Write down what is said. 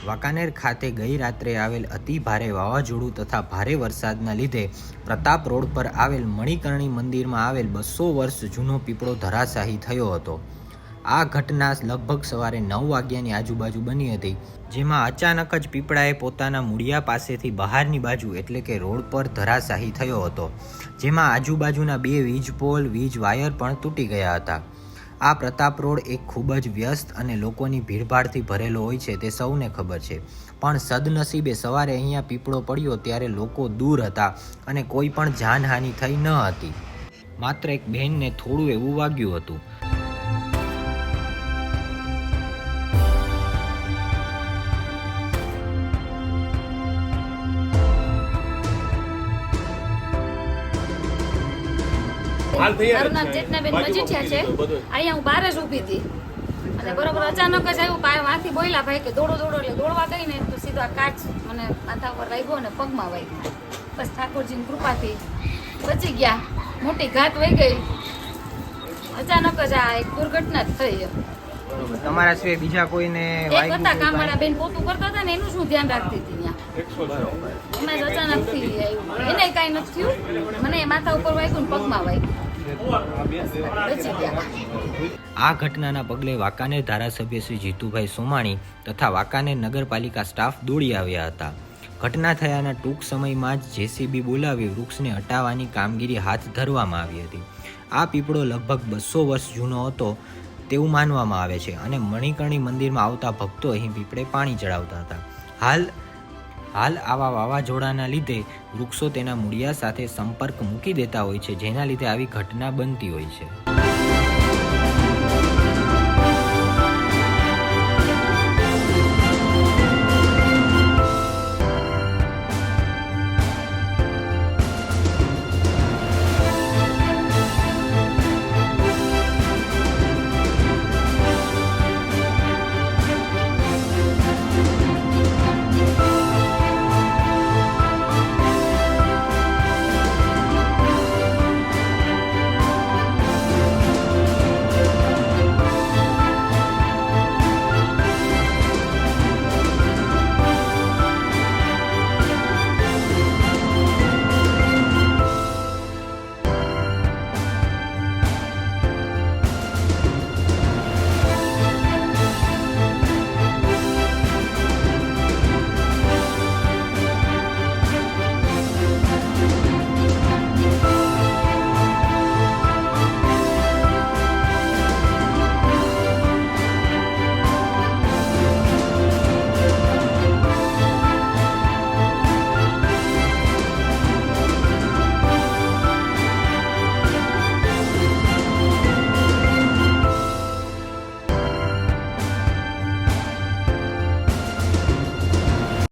વાંકાનેર ખાતે ગઈ રાત્રે આવેલ અતિ ભારે વાવાઝોડું તથા ભારે વરસાદના લીધે પ્રતાપ રોડ પર આવેલ મણિકર્ણી મંદિરમાં આવેલ 200 વર્ષ જૂનો પીપળો ધરાશાયી થયો હતો। આ ઘટના લગભગ સવારે 9 વાગ્યાની આજુબાજુ બની હતી, જેમાં અચાનક જ પીપળાએ પોતાના મૂળિયા પાસેથી બહારની બાજુ એટલે કે રોડ પર ધરાશાયી થયો હતો, જેમાં આજુબાજુના 2 વીજ પોલ, વીજ વાયર પણ તૂટી ગયા હતા। આ પ્રતાપ રોડ એક ખૂબ જ વ્યસ્ત અને લોકોની ભીડભાડથી ભરેલો હોય છે તે સૌને ખબર છે, પણ સદનસીબે સવારે અહીંયા પીપળો પડ્યો ત્યારે લોકો દૂર હતા અને કોઈ પણ જાનહાનિ થઈ ન હતી, માત્ર એક બહેનને થોડું એવું વાગ્યું હતું। મારું નામ ચેતનાબેન મજીઠિયા છે। અહીંયા હું બહાર જ ઊભી હતી અને બરોબર અચાનક જ આવ્યું, માંથી બોલ્યા ભાઈ કે દોડો દોડો, એટલે દોડવા ગઈ ને તો સીધો આ કાચ મને માથા પર વાગ્યો અને પગમાં વાગ્યો। બસ ઠાકોરજીની કૃપાથી બચી ગયા, મોટી ઘાત વહી ગઈ। અચાનક જ આ એક દુર્ઘટના જ થઈ। તમારા સિવાય બીજા કોઈને એક હતા કામવાળા બેન, પોતું કરતા હતા ને એનું શું ધ્યાન રાખતી હતી ત્યાં, એમાં જ અચાનક થી આવ્યું, એને કઈ નથી થયું, મને માથા ઉપર વાગ્યું ને પગમાં વાગ્યું। આ ઘટનાના પગલે વાંકાનેર ધારાસભ્ય શ્રી જીતુભાઈ સોમાણી તથા વાંકાનેર નગરપાલિકા સ્ટાફ દોડી આવ્યા હતા। ઘટના થયાના ટૂંક સમયમાં જ જેસીબી બોલાવી વૃક્ષને હટાવવાની કામગીરી હાથ ધરવામાં આવી હતી। આ પીપળો લગભગ 200 વર્ષ જૂનો હતો તેવું માનવામાં આવે છે અને મણિકર્ણી મંદિરમાં આવતા ભક્તો અહીં પીપળે પાણી ચડાવતા હતા। હાલ આવા વાવાઝોડાના લીધે વૃક્ષો તેના મૂળિયા સાથે સંપર્ક મૂકી દેતા હોય છે, જેના લીધે આવી ઘટના બનતી હોય છે।